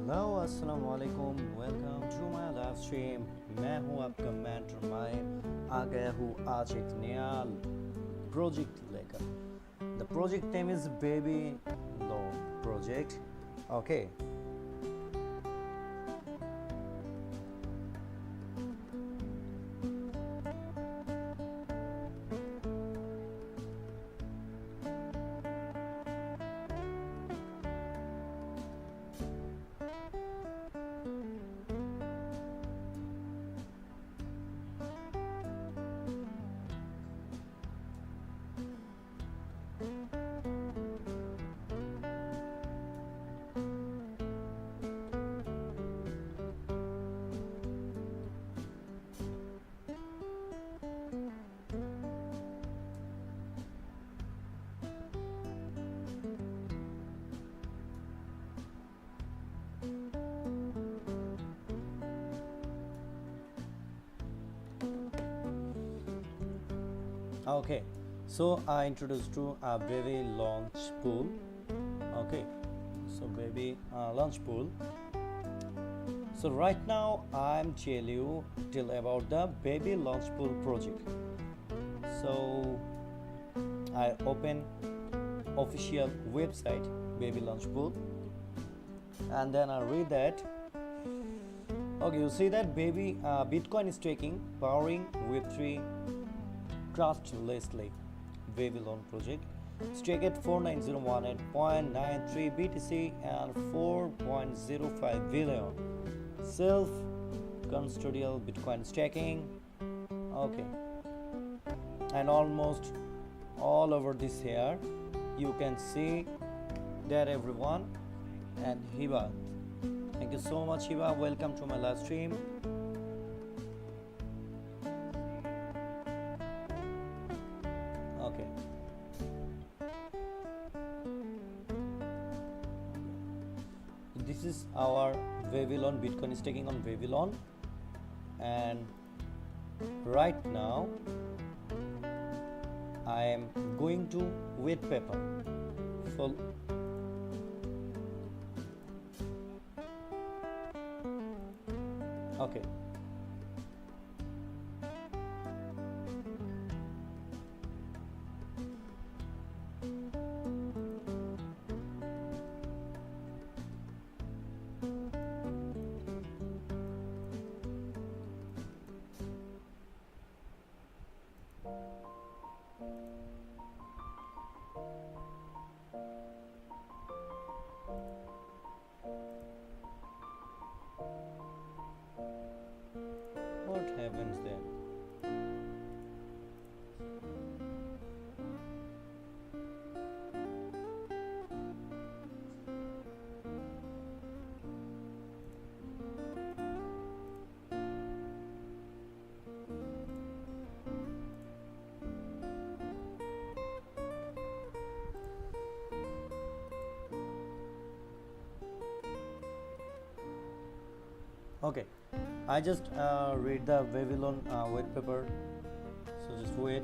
Hello अस्सलाम वालेकुम, welcome to my live stream. मैं हूं आपका मेंटर माइंड। आ गया हूं आज एक नया प्रोजेक्ट लेकर। The project name is baby loan project. Okay, okay. So I introduced to a baby launch pool. Okay, so baby launch pool. So right now I'm tell about the baby launch pool project. So I open official website baby launch pool, and then I read that. Okay, you see that baby Bitcoin staking powering Web3 trustlessly baby loan project. Stake at 49018.93 BTC and 4.05 billion. Self custodial Bitcoin staking. Okay, and almost all over this here you can see that everyone. And Hiba, thank you so much, Hiba. Welcome to my live stream. Okay, this is our Babylon Bitcoin staking on Babylon, and right now I am going to white paper. Full. Okay. What happens then? Okay, I just read the Babylon white paper, so just wait.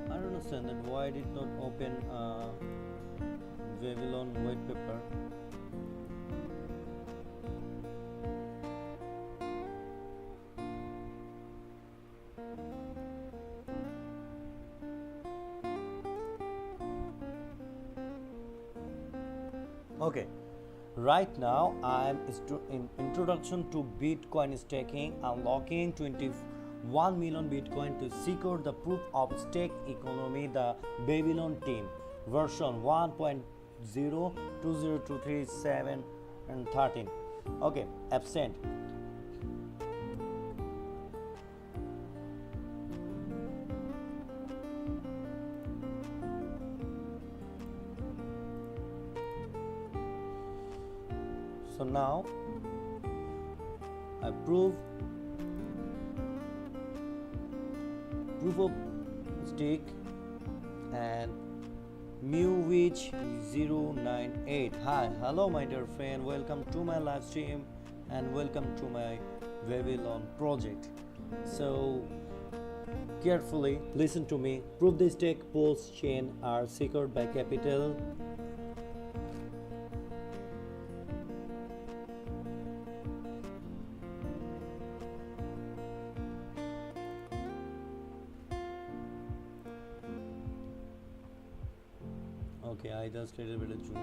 I don't understand that why did not open Babylon white paper. Okay, right now I am in introduction to Bitcoin staking, unlocking 21 million Bitcoin to secure the proof of stake economy. The Babylon team version 1.0 and 13. Okay, absent. So now I proof of stick and Mewich098. Hi, hello my dear friend, welcome to my live stream and welcome to my Babylon project. So carefully listen to me. Proof the stake post chain are secured by capital. Okay, I just little bit of zoom.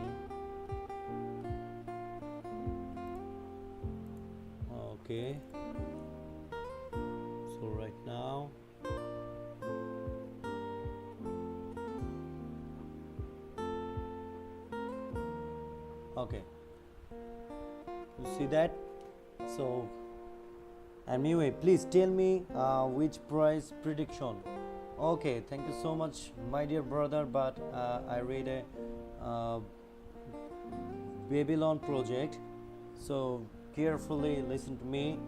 Okay, so right now okay, you see that? So anyway, please tell me which price prediction. Okay, thank you so much my dear brother, but I read a Babylon project, so carefully listen to me.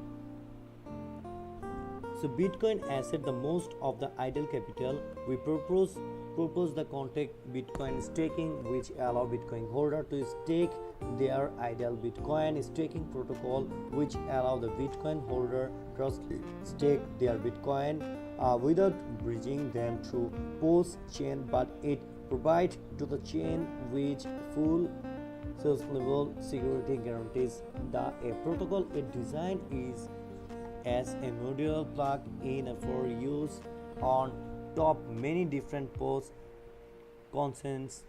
So Bitcoin asset the most of the idle capital. We propose the contact Bitcoin staking, which allow Bitcoin holder to stake their idle Bitcoin, staking protocol which allow the Bitcoin holder to stake their Bitcoin without bridging them through post chain, but it provides to the chain which full source level security guarantees. The a protocol it designed is as a module plug in for use on top many different post consents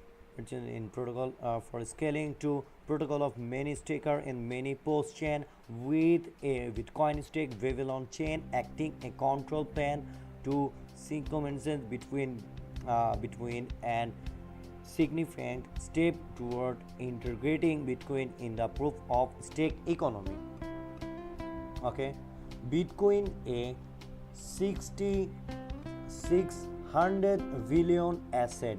in protocol for scaling to protocol of many staker in many post chain with a Bitcoin stake Babylon chain acting a control plane to synchronize between and significant step toward integrating Bitcoin in the proof of stake economy. Okay, Bitcoin a 600 billion asset.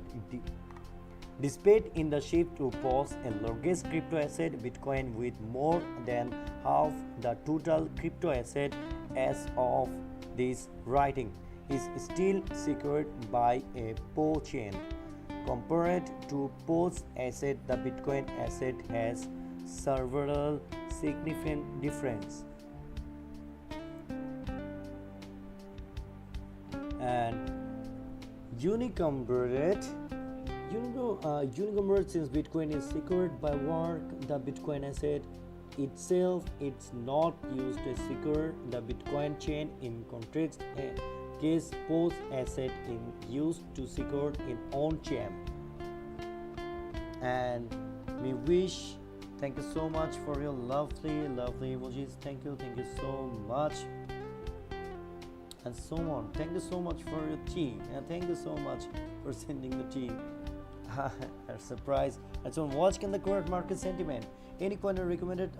Despite in the shift to pose a largest crypto asset, Bitcoin with more than half the total crypto asset as of this writing is still secured by a PO chain. Compared to PO's asset, the Bitcoin asset has several significant difference. And unicomparate since Bitcoin is secured by work, the Bitcoin asset itself it's not used to secure the Bitcoin chain. In contrast, a case post asset is used to secure in on chain. And we wish, thank you so much for your lovely emojis. Thank you so much. And so on. Thank you so much for your tea, and thank you so much for sending the tea. A surprise. And so, what can the current market sentiment? Any coin recommended?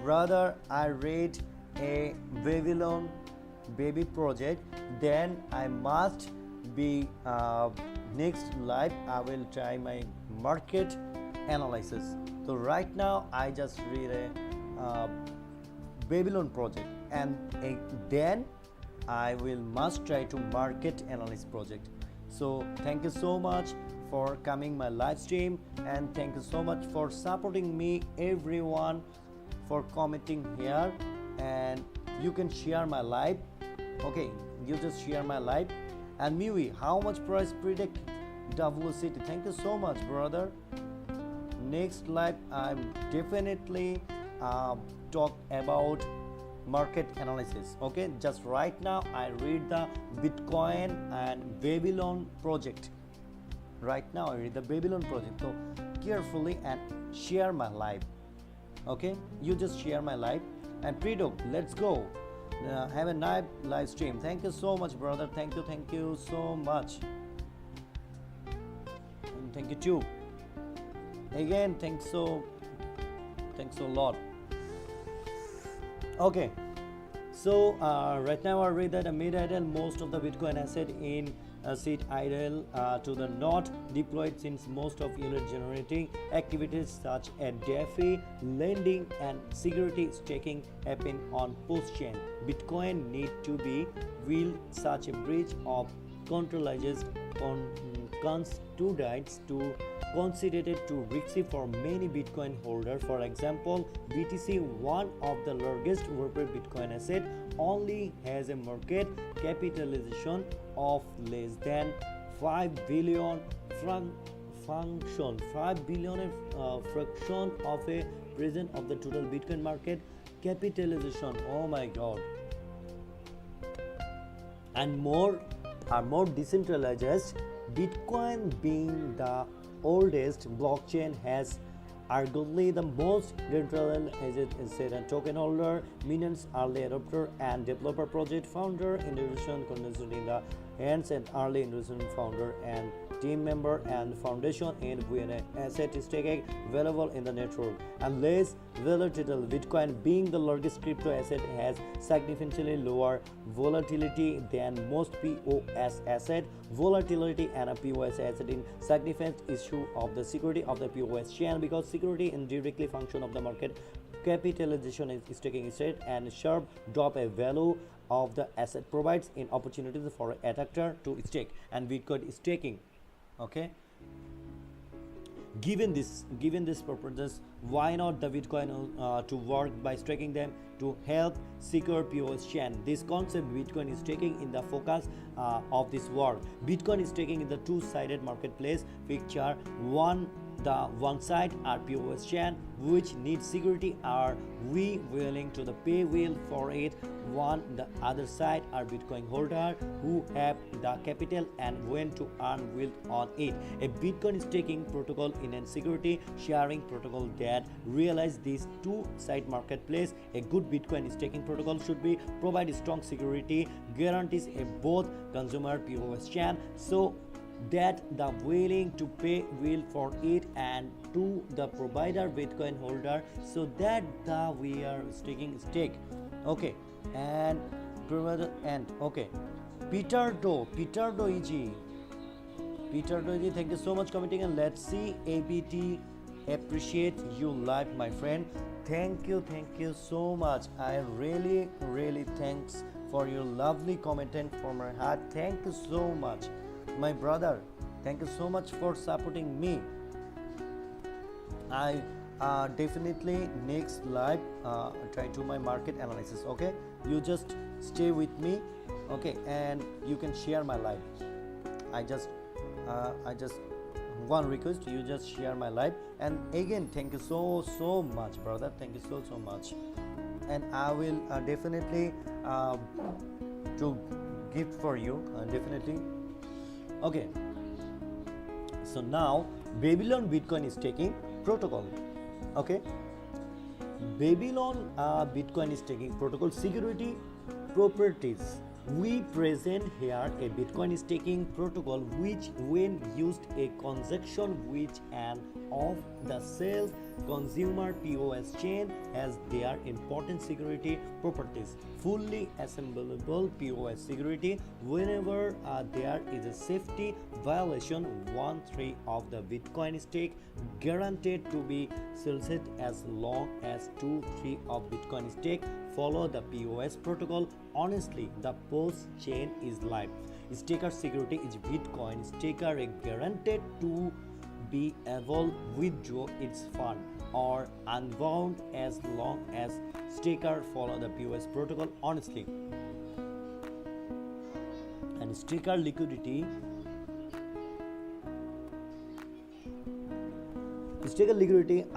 Brother, I read a Babylon baby project. Then I must be next live. I will try my market analysis. So right now, I just read a Babylon project, and then I will must try to market analysis project. So thank you so much for coming my live stream, and thank you so much for supporting me everyone, for commenting here, and you can share my live. Okay, you just share my live. And Miwi, how much price predict WCT? Thank you so much brother. Next live I'm definitely talk about market analysis. Okay, just right now I read the Bitcoin and Babylon project. Right now I read the Babylon project, so carefully and share my live. Okay, you just share my live. And Predo, let's go. Have a nice live stream. Thank you so much brother. Thank you so much. And thank you too again. Thanks a lot. Okay, so right now I read that a mid idle most of the Bitcoin asset in sit idle to the not deployed, since most of unit generating activities such as DeFi lending and security staking happen on post chain. Bitcoin need to be built such a bridge of controls constitutes to considered too risky for many Bitcoin holders. For example, BTC, one of the largest corporate Bitcoin asset, only has a market capitalization of less than 5 billion function 5 billion fraction of a percent of the total Bitcoin market capitalization. Oh my god. And more are more decentralized. Bitcoin, being the oldest blockchain, has arguably the most decentralized asset and token holder, millions early adopter and developer, project founder, innovation conducted in the hands and early innovation founder and team member and foundation, and when an asset is taken available in the network and less volatile. Bitcoin, being the largest crypto asset, has significantly lower volatility than most POS asset. Volatility and a POS asset in significant issue of the security of the POS chain, because security indirectly function of the market capitalization is taking state, and sharp drop a value of the asset provides an opportunity for attacker to stake, and Bitcoin is staking. Okay, given this purposes, why not the Bitcoin to work by staking them to help secure POS chain? This concept Bitcoin is taking in the focus of this work. Bitcoin is taking in the two-sided marketplace picture. One side are POS chain which needs security, are we willing to the pay will for it. The other side are Bitcoin holder who have the capital and when to earn wealth on it. A Bitcoin staking protocol in a security sharing protocol that realize this two-side marketplace. A good Bitcoin staking protocol should be provide strong security guarantees a both consumer POS chain, so that the willing to pay will for it, and to the provider Bitcoin holder, so that the we are staking stake. Okay, and provider and okay, Peter Do EG, thank you so much commenting. And let's see, ABT, appreciate you live, my friend. Thank you so much. I really thanks for your lovely comment and from my heart. Thank you so much, my brother. Thank you so much for supporting me. I definitely next live try to my market analysis. Okay, you just stay with me. Okay, and you can share my live. I just one request, you just share my live. And again, thank you so much, brother. Thank you so much. And I will definitely to gift for you, definitely. Okay, so now Babylon Bitcoin is taking protocol. Okay, Babylon Bitcoin is taking protocol security properties. We present here a Bitcoin staking protocol which, when used a conjunction which an of the self consumer POS chain, has their important security properties. Fully assemblable POS security whenever there is a safety violation. 1/3 of the Bitcoin stake guaranteed to be sealed as long as 2/3 of Bitcoin stake follow the POS protocol honestly. The POS chain is live. Staker security is Bitcoin staker guaranteed to be able to withdraw its fund or unbound as long as staker follow the POS protocol honestly. And staker liquidity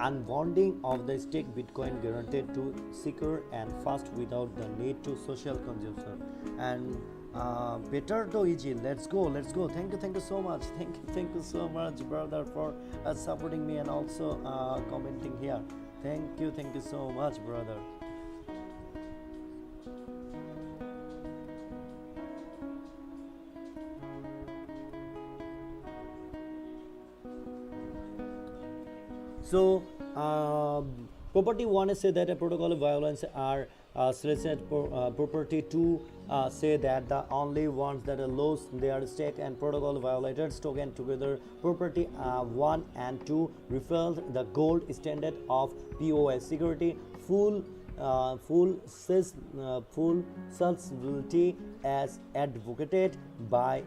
unbounding of the stake Bitcoin guaranteed to secure and fast without the need to social consumption. And better to easy. Let's go. Thank you so much. Thank you so much, brother, for supporting me and also commenting here. Thank you so much, brother. So property one is say that a protocol violence are selected property two say that the only ones that are lost their state and protocol violators token together. Property 1 and 2 refer the gold standard of POS security. Full accessibility as advocated by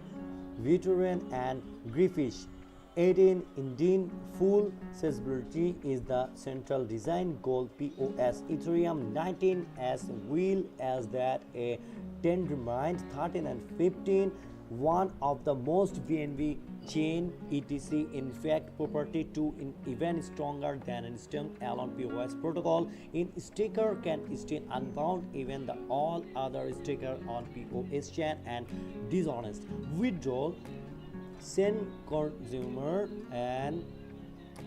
Victorian and Griffish. 18 Indian full accessibility is the central design goal. POS Ethereum 19 as well as that a Tendermint 13 and 15 one of the most BNB chain etc. In fact, property 2 in even stronger than an stand-alone POS protocol. In staker can stay unbound even the all other staker on POS chain and dishonest withdrawal send consumer and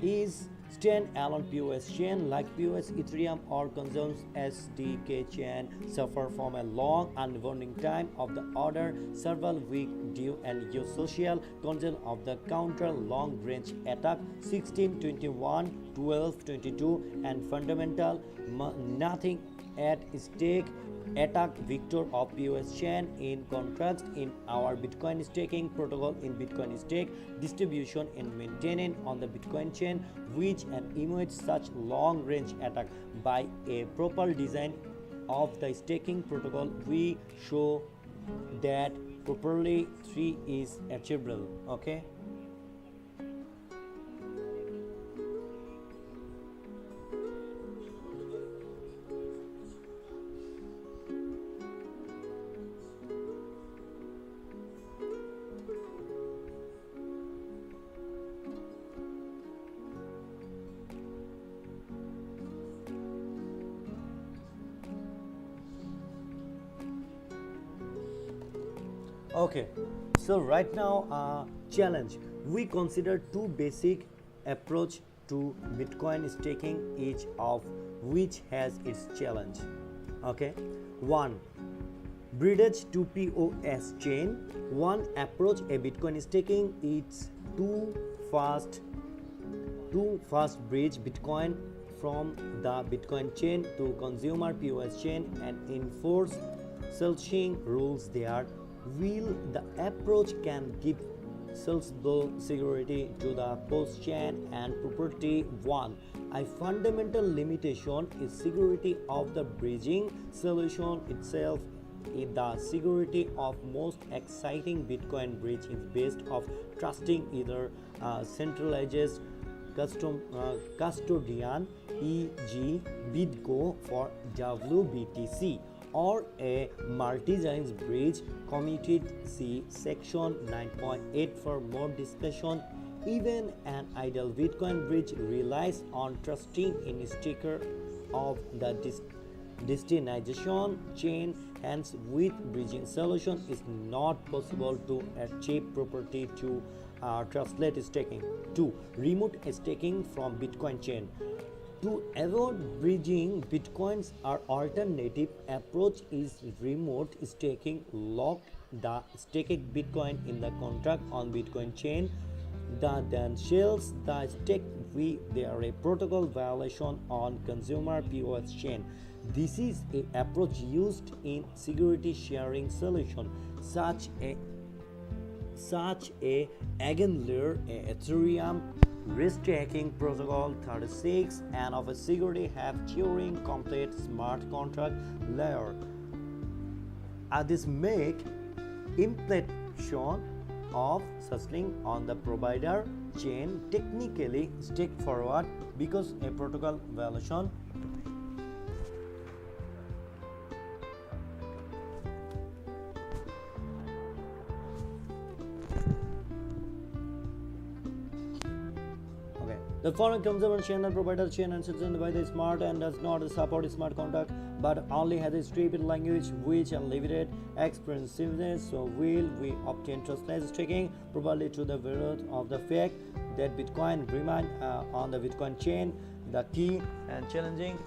is stand-alone POS chain like POS Ethereum or consumes SDK chain suffer from a long unwinding time of the order several week due and use social control of the counter long range attack 16 21 12 22 and fundamental nothing at stake attack victor of POS chain. In contrast, in our Bitcoin staking protocol in Bitcoin stake distribution in maintaining on the Bitcoin chain which and emulates such long range attack by a proper design of the staking protocol, we show that properly 3 is achievable. Okay. Okay, so right now challenge we consider two basic approach to Bitcoin staking, each of which has its challenge. Okay, one bridge to POS chain. One approach a Bitcoin staking is fast bridge Bitcoin from the Bitcoin chain to consumer POS chain and enforce searching rules there. While the approach can give searchable security to the post chain and property 1, a fundamental limitation is security of the bridging solution itself. The security of most exciting Bitcoin bridge is based of trusting either centralized custodian, e.g. BitGo for WBTC, or a multi-chain bridge committed. See section 9.8 for more discussion. Even an idle Bitcoin bridge relies on trusting in staker of the destination chain. Hence, with bridging solution is not possible to achieve property to translate staking. 2. Remote staking from Bitcoin chain. To avoid bridging Bitcoins, our alternative approach is remote staking. Lock the staked Bitcoin in the contract on Bitcoin chain that then sells the stake. They are a protocol violation on consumer POS chain. This is a approach used in security sharing solution such a Eigenlayer, Ethereum restaking protocol 36 and of a security have Turing complete smart contract layer. This make implementation of such on the provider chain technically straightforward because a protocol violation. The foreign consumer chain and provider chain and citizen by the smart and does not support smart contract but only has a stupid language which unlimited expensiveness. So will we obtain trustless staking properly to the virtue of the fact that Bitcoin remain on the Bitcoin chain the key and challenging.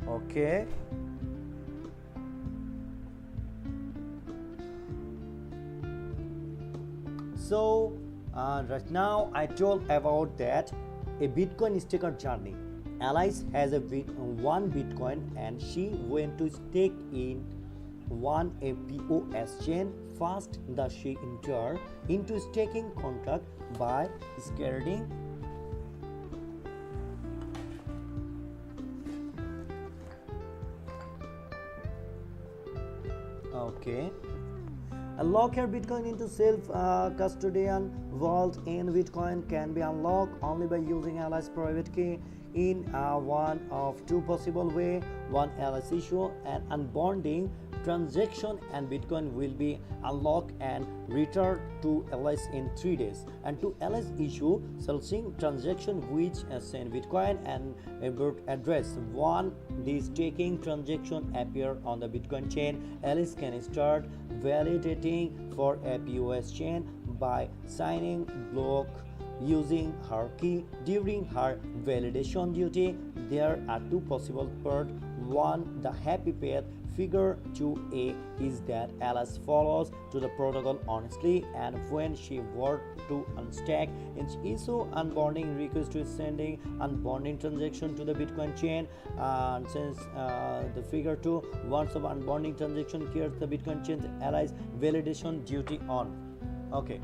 Okay. So right now I told about that a Bitcoin staker journey. Alice has one Bitcoin and she went to stake in one a POS chain. First, she entered into staking contract by scaling Okay. Lock your Bitcoin into self-custodian vault in Bitcoin can be unlocked only by using Alice private key in one of two possible ways. One, Alice issue an unbonding transaction and Bitcoin will be unlocked and returned to Alice in 3 days. And to Alice issue selling transaction which send Bitcoin and a address. One, this taking transaction appear on the Bitcoin chain. Alice can start validating for a POS chain by signing block using her key during her validation duty. There are two possible paths. One, the happy path. Figure 2a is that Alice follows to the protocol honestly, and when she were to unstack and issue unbonding request to sending unbonding transaction to the Bitcoin chain. And since the figure 2 once of unbonding transaction clears the Bitcoin chain, Alice validation duty on. Okay.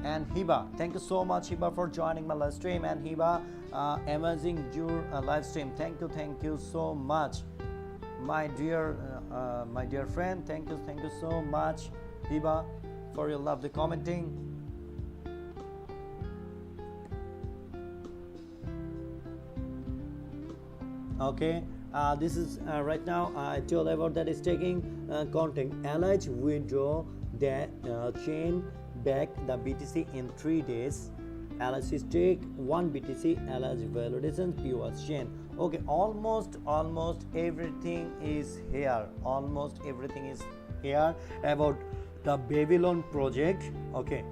And Hiba, thank you so much, Hiba, for joining my live stream. And Hiba, amazing your live stream. Thank you so much, my dear friend. Thank you so much, Hiba, for your lovely commenting. Okay. This is right now I told about that is taking content. Alice withdraw that chain back the BTC in 3 days. Alice take 1 BTC. Alice validation POS chain. Okay, almost everything is here. Almost everything is here about the Babylon project. Okay,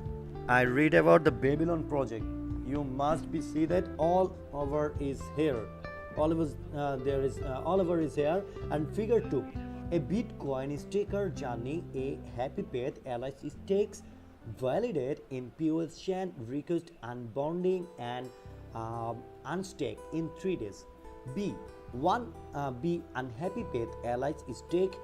I read about the Babylon project. You must be see that all over is here. Oliver is here. And figure 2, a Bitcoin staker journey, a happy path. Alice stakes validate in POS chain, request unbonding and unstake in 3 days. B unhappy path. Alice stake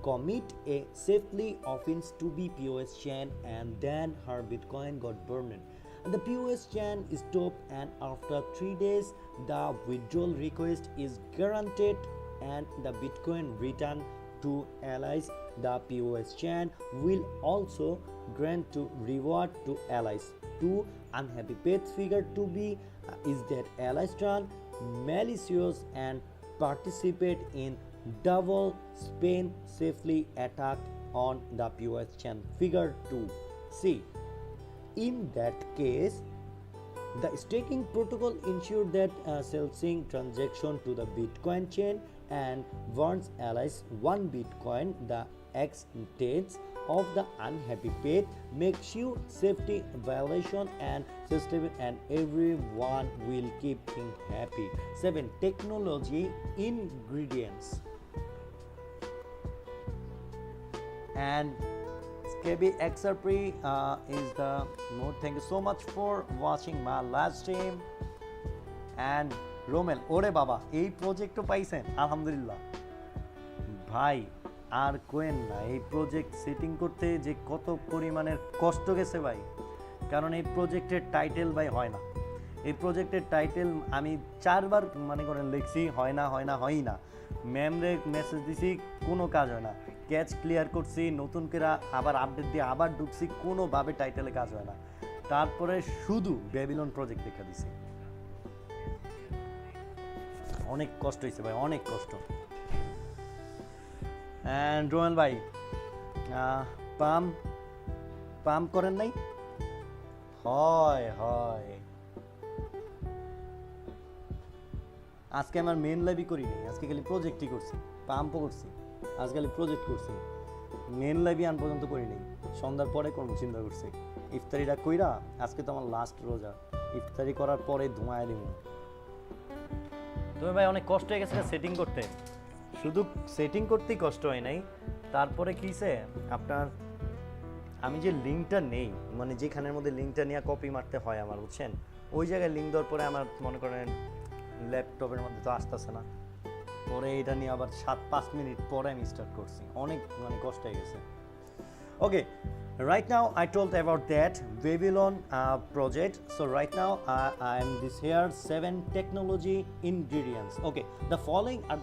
commit a safely offense to be POS chain, and then her Bitcoin got burned. The POS chain stopped, and after 3 days the withdrawal request is guaranteed and the Bitcoin returned to Alice. The POS chain will also grant to reward to Alice. 2 unhappy path. Figure 2b is that Alice turn malicious and participate in double spend safely attack on the POS chain. Figure 2c. In that case, the staking protocol ensures that selling transaction to the Bitcoin chain and warns Alice 1 Bitcoin. The extent of the unhappy path makes you safety violation and system, and everyone will keep him happy. 7 technology ingredients. And KB XRP is the mode. Thank you so much for watching my live stream. And Romel, ওরে বাবা এই প্রজেক্টও পাইছেন, আলহামদুলিল্লাহ ভাই। আর কোয়েন না, এই project setting করতে যে কত পরিমাণের কষ্ট গেছে ভাই, কারণ এই প্রজেক্টের টাইটেল ভাই হয় না। এই প্রজেক্টের টাইটেল আমি 4 বার মনে করেন লিখছি, হয় না। ম্যামরে মেসেজ দিছি, কোনো কাজ হয় না। ক্যাচ ক্লিয়ার করছি, নতুন করে আবার আপডেট দিয়ে আবার ঢুকছি, কোনোভাবে টাইটেলে কাজ হয় না। তারপরে শুধু ব্যাবিলন প্রজেক্ট দেখা দিছি। অনেক কষ্ট হয়েছে ভাই, অনেক কষ্ট। অ্যান্ড রোয়েল ভাই, পাম্প করেন নাই? হয় আজকে আমার মেন লাইভই করি নাই, আজকে খালি প্রজেক্টই করছি, পাম্পও করছি, আজকে খালি প্রজেক্ট করছি, মেন লাইভই আন পর্যন্ত করি নাই। সন্ধ্যার পরে করবো চিন্তা করছি, ইফতারিটা কইরা। আজকে তো আমার লাস্ট রোজা, ইফতারি করার পরে ধোঁয়ায় দিব। তবে ভাই অনেক কষ্ট হয়ে গেছে সেটিং করতে, শুধু সেটিং করতেই কষ্ট হয় নাই। তারপরে কিছে আপনার, আমি যে লিঙ্কটা নেই, মানে যেখানের মধ্যে লিঙ্কটা নিয়ে কপি মারতে হয় আমার, বুঝছেন, ওই জায়গায় লিঙ্ক দেওয়ার পরে আমার মনে করেন ল্যাপটপের মধ্যে তো আসতেছে না। পরে এটা নিয়ে আবার 7-5 মিনিট পরে আমি স্টার্ট করছি, অনেক মানে কষ্ট হয়ে গেছে। Okay, right now I told about that Babylon project. So right now I am this here 7 technology ingredients. Okay, the following are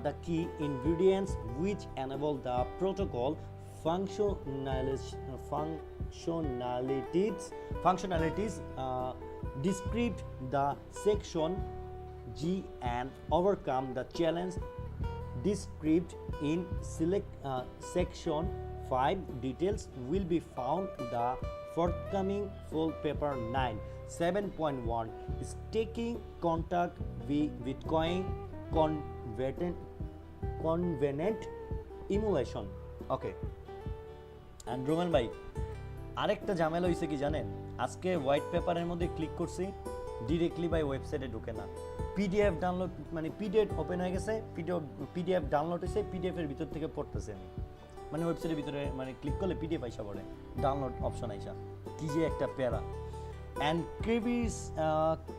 the key ingredients which enable the protocol functionalities described the section G and overcome the challenge described in section 5. Details will be found the forthcoming full paper 9. 7.1 Staking contact Bitcoin convenient emulation. Okay, and Roman ভাই আরেকটা ঝামেলা হয়েছে কি জানেন, আজকে white পেপারের মধ্যে click করছি, ডিরেক্টলি বাই ওয়েবসাইটে ঢুকে না, পিডিএফ ডাউনলোড মানে পিডিএফ ওপেন হয়ে গেছে, পিডিএফ ডাউনলোড হয়েছে, পিডিএফের ভিতর থেকে পড়তেছে আমি, মানে ওয়েবসাইটের ভিতরে মানে ক্লিক করলে পিডিএফ আইসা পড়ে, ডাউনলোড অপশন আইসা, কি যে একটা প্যারা। অ্যান্ড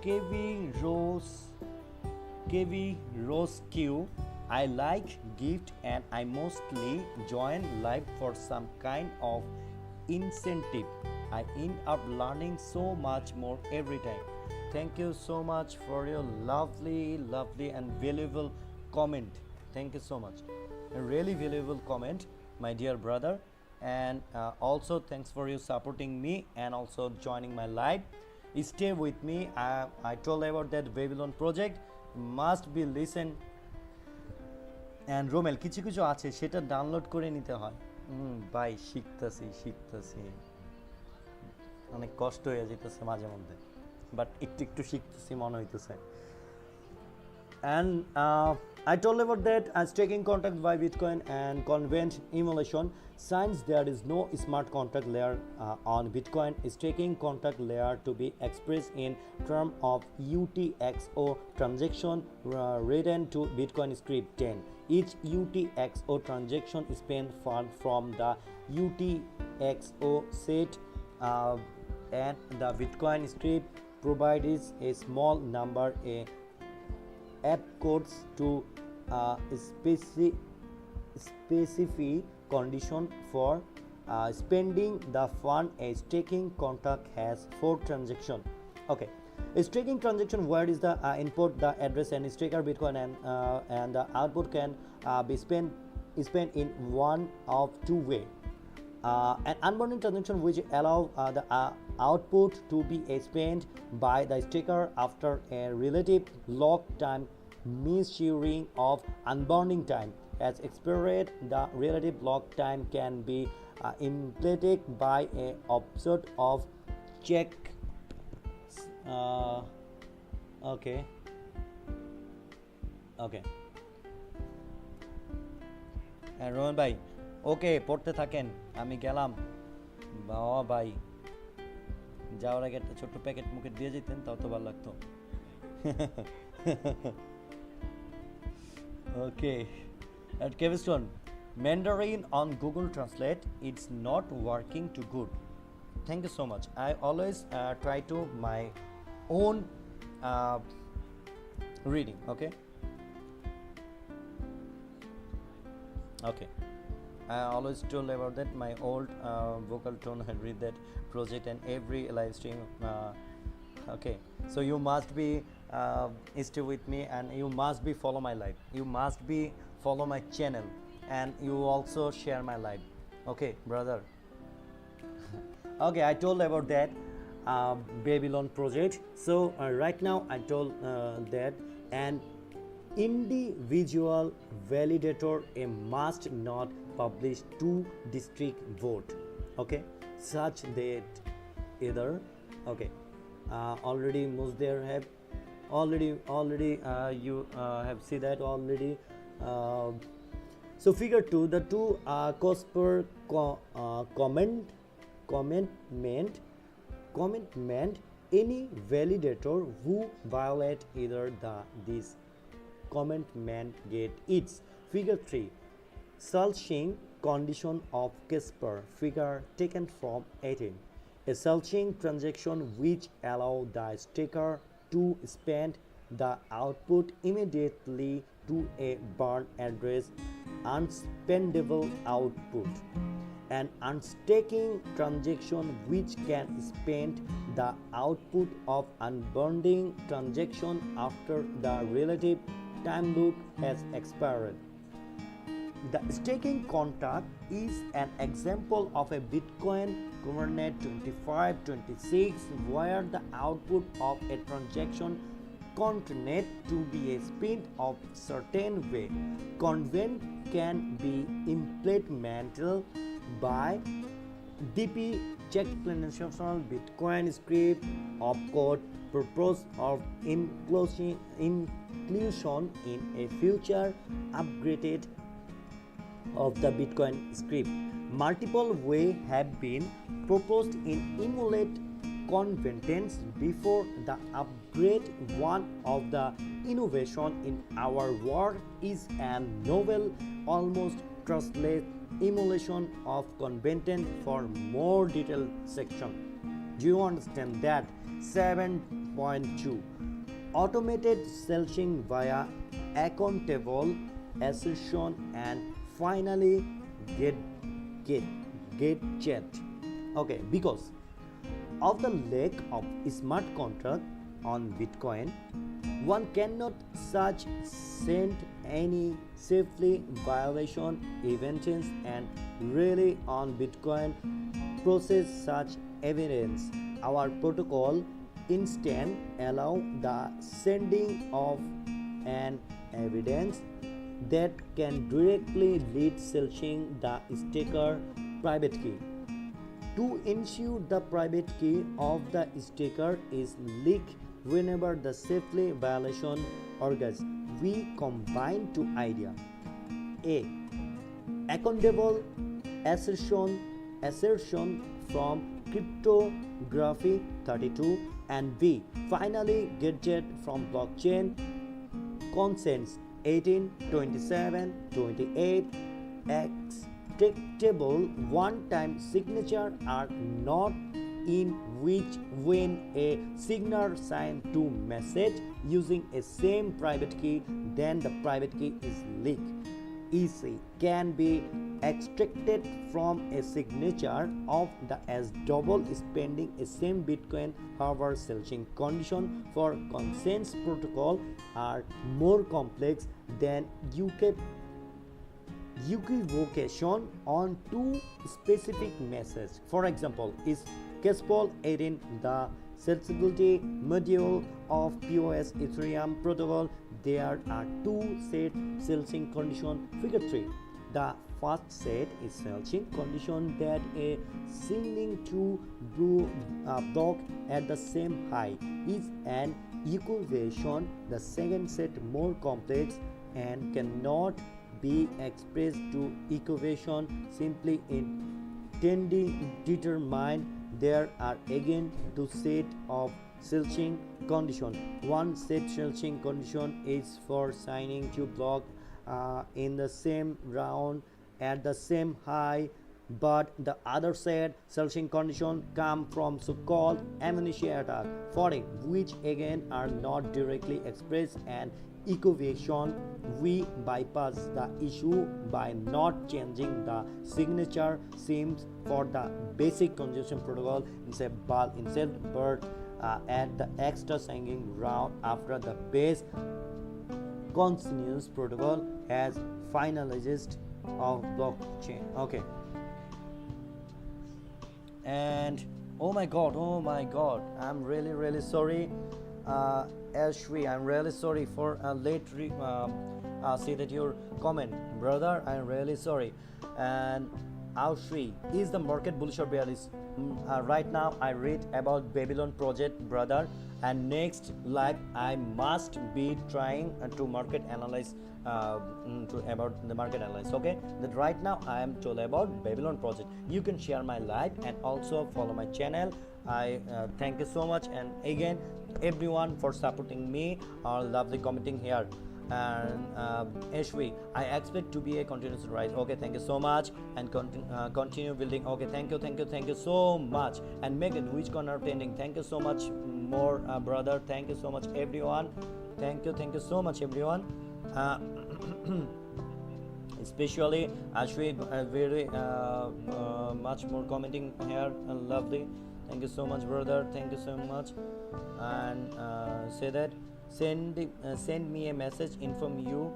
কেভি রোজ কিউ I like gift and I mostly join live for some kind of incentive. I end up learning so much more every time. Thank you so much for your lovely and valuable comment. Thank you so much. A really valuable comment, my dear brother. And also thanks for you supporting me and also joining my live. Stay with me. I told about that Babylon project must be listened. And Rommel কিছু কিছু আছে সেটা download করে নিতে হয়। ভাই শিখতেছি অনেক কষ্ট হয়ে যেতেছে মাঝে মধ্যে, বাট একটু শিখতেছি মনে হইতেছে। And I told about that staking contact by Bitcoin and convenient emulation. Since there is no smart contract layer on Bitcoin, staking contact layer to be expressed in term of UTXO transaction written to Bitcoin script 10. Each UTXO transaction spend fund from the UTXO set and the Bitcoin script provides a small number add codes to specify condition for spending the fund. A staking contract has 4 transactions. Okay, a staking transaction where is the input the address and staker Bitcoin and the output can be spent in one of 2 way. An unbounded transaction which allow the output to be spent by the staker after a relative lock time measuring of unbounding time has expired. The relative lock time can be implemented by a offset of check. Okay. Rohan ভাই ওকে পড়তে থাকেন, আমি গেলাম। বাবা ভাই যাওয়ার আগে একটা ছোট্ট প্যাকেট মুখে দিয়ে যেতেন তাও তো ভালো লাগতো। Okay, at Keviston, Mandarin on Google Translate, it's not working too good. Thank you so much. I always try to my own reading. Okay. I always told about that my old vocal tone. I read that project and every live stream. Okay, so you must be stay with me and you must be follow my live. You must be follow my channel and you also share my live. Okay, brother. Okay, I told about that Babylon project. So right now I told that an individual validator must not publish 2 district vote. Okay, such that either okay. Already most there have already you have see that already. So figure 2, the 2 cost per commitment any validator who violate either this commitment get its. Figure 3 searching condition of Casper, figure taken from 18. A searching transaction which allow the staker to spend the output immediately to a burn address unspendable output. an unstaking transaction which can spend the output of unbonding transaction after the relative time loop has expired. The staking contract is an example of a Bitcoin coordinate 2526 where the output of a transaction continued to be a spin of certain way. Convent can be implemented by DP check plantational Bitcoin script of code purpose of inclusion in a future upgraded of the Bitcoin script. Multiple ways have been proposed in emulate convenience before the upgrade. One of the innovation in our work is a novel, almost trustless emulation of convention for more detailed section. Do you understand that? 7.2 Automated selling via accountable assertion, and finally get chat. Okay, because of the lack of smart contract on Bitcoin, one cannot such send any safely violation events and rely on Bitcoin process such evidence. Our protocol instead allow the sending of an evidence that can directly lead selling the staker private key. To ensure the private key of the staker is leaked whenever the safely violation occurs, we combine two ideas: A. Accountable assertion from cryptography 32, and B. Finally gadget from blockchain consents 18, 27, 28. Extractable one-time signature are not in which when a signer signs to message using a same private key, then the private key is leaked. EC can be extracted from a signature of the as double spending a same Bitcoin. However, selling condition for consent protocol are more complex than equivocation on two specific messages. For example, is Caspol 18 the sensibility module of POS Ethereum protocol? There are two set selling condition. Figure 3. The first set is selling condition that a signing to block at the same high is an equation. The second set more complex and cannot be expressed to equation simply in determined. There are again two sets of selling condition. One set selling condition is for signing to block in the same round at the same high, but the other set selling condition come from so-called amnesia attack 14, which again are not directly expressed and equation. We bypass the issue by not changing the signature seams for the basic conjunction protocol instead but at the extra signing round after the base consensus protocol has finalized of blockchain. Okay, and oh my god, I'm really sorry, Ashwi, I'm really sorry for late see that your comment, brother. I'm really sorry. And Ashwi, is the market bullish or bearish? Right now I read about Babylon project, brother, and next live I must be trying to market analyze about the market analysis. Okay, that right now I am told about Babylon project. You can share my live and also follow my channel. I thank you so much, and again everyone for supporting me or lovely commenting here. And Ashwi, I expect to be a continuous rise. Okay, thank you so much, and continue building. Okay, thank you so much. And make it which corner pending. Thank you so much more, brother. Thank you so much, everyone. Thank you so much, everyone. especially Ashwi, very much more commenting here, lovely. Thank you so much, brother, thank you so much. And say that send me a message, inform you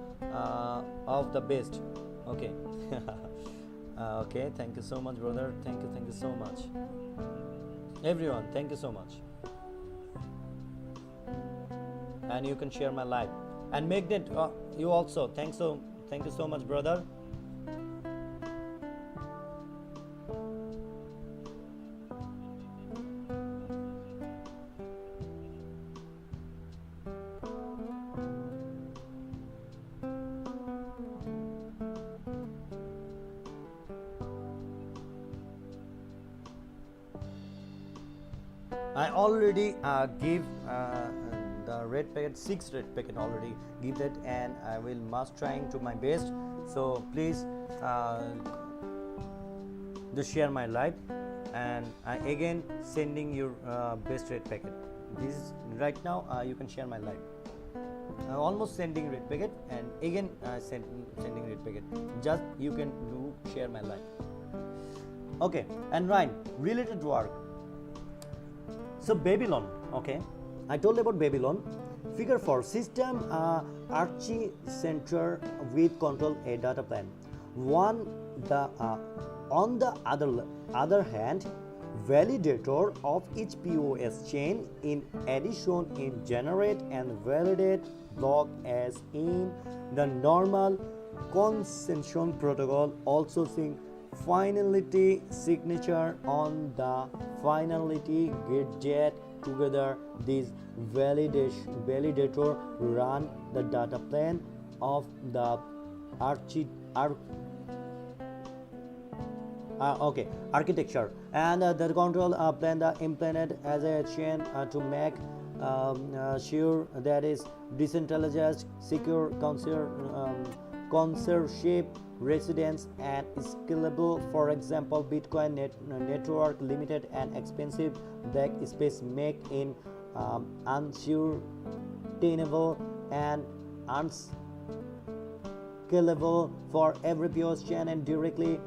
of the best. Okay. Okay, thank you so much, brother, thank you so much, everyone, thank you so much. And you can share my live and make that you also, thank you so much, brother. I already give the red packet, 6 red packet already give that, and I will must trying to my best. So please just share my live, and I again sending your best red packet. This is right now you can share my live. Almost sending red packet, and again sending red packet. Just you can do share my live. Okay, and Ryan, related work. So Babylon, okay, I told about Babylon. Figure 4, system Archie center with control a data plan. On the other hand, validator of each POS chain in addition in generate and validate block as in the normal consensus protocol, also sync finality signature on the finality gadget together. This validator run the data plan of the architecture, and the control plan the implemented as a chain to make sure that is decentralized, secure, consorship residence and scalable. For example, Bitcoin network limited and expensive backspace make in unsustainable and unscalable for every POS chain, and directly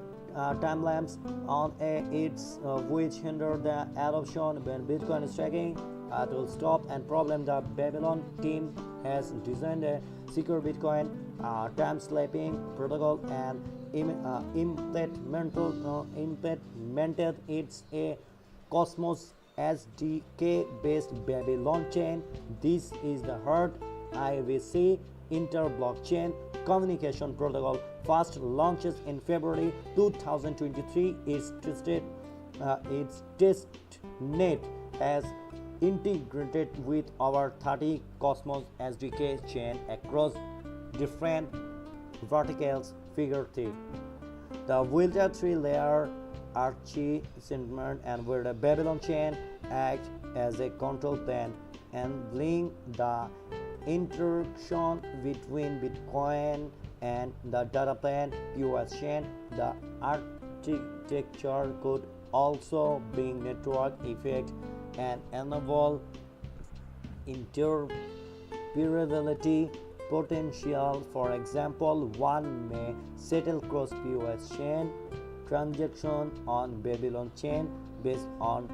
time lamps on its which hinder the adoption when Bitcoin is tracking. It will stop and problem. The Babylon team has designed a secure Bitcoin time slipping protocol and implemented it's a Cosmos SDK based Babylon chain. This is the heart IVC inter-blockchain communication protocol. First launches in February 2023. Its test net has integrated with over 30 Cosmos SDK chain across different verticals. Figure 3. The Wilder 3-layer Archie sentiment and where the Babylon chain act as a control plane enabling the interaction between Bitcoin and the data plan POS chain. The architecture could also bring network effect and enable interoperability potential. For example, one may settle cross POS chain transaction on Babylon chain based on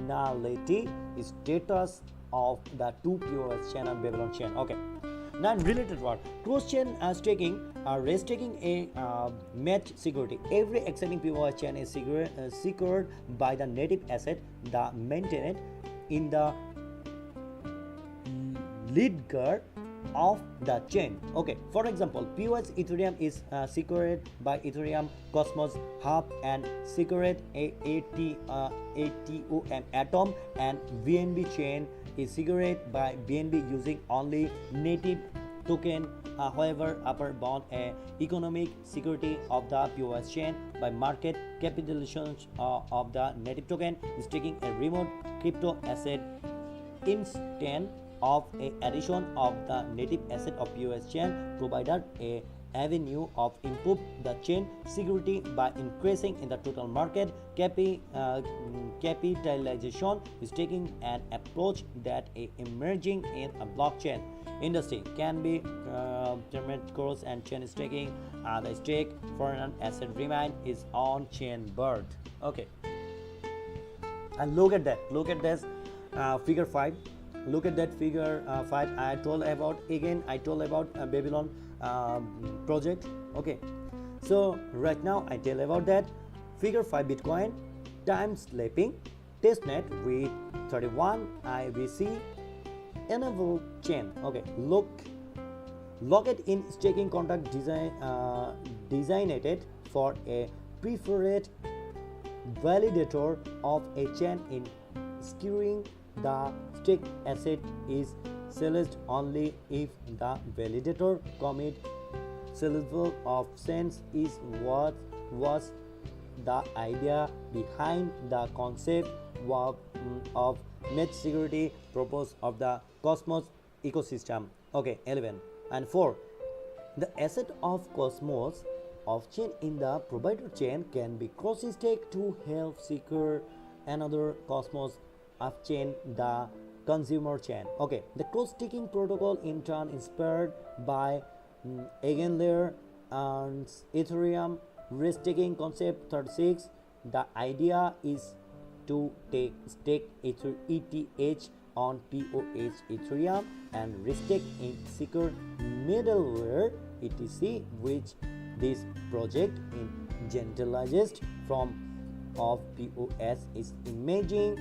finality status of the two POS chain on Babylon chain. Okay. Now, related word, cross-chain staking, restaking a match security. Every exciting POS chain is secured by the native asset, the maintained in the ledger of the chain. Okay, for example, POS Ethereum is secured by Ethereum Cosmos Hub and secured ATOM Atom, and BNB chain is secured by BNB using only native token. However, upper bound economic security of the POS chain by market capitalization of the native token is taking a remote crypto asset instead of a addition of the native asset of POS chain provided a avenue of improve the chain security by increasing in the total market capitalization is taking an approach that is emerging in a blockchain industry can be termed cross and chain staking. The stake for an asset remain is on chain bird. Okay, and look at that, look at this figure 5. Look at that figure 5. I told about Babylon project. Okay, so right now I tell about that figure 5 Bitcoin time slipping testnet with 31 IBC enable chain. Okay, look at in staking contract designed for a preferred validator of a chain in securing the stake asset is selected only if the validator commit sellable of cents is what was the idea behind the concept of net security purpose of the Cosmos ecosystem. Okay, 11 and 4. The asset of Cosmos of chain in the provider chain can be cross-staked to help secure another Cosmos of chain, the consumer chain. Okay, the cross-staking protocol in turn inspired by Eigenlayer and Ethereum restaking concept 36. The idea is to stake ETH on POH Ethereum and restake in secure middleware etc, which this project in generalized from of POS is amazing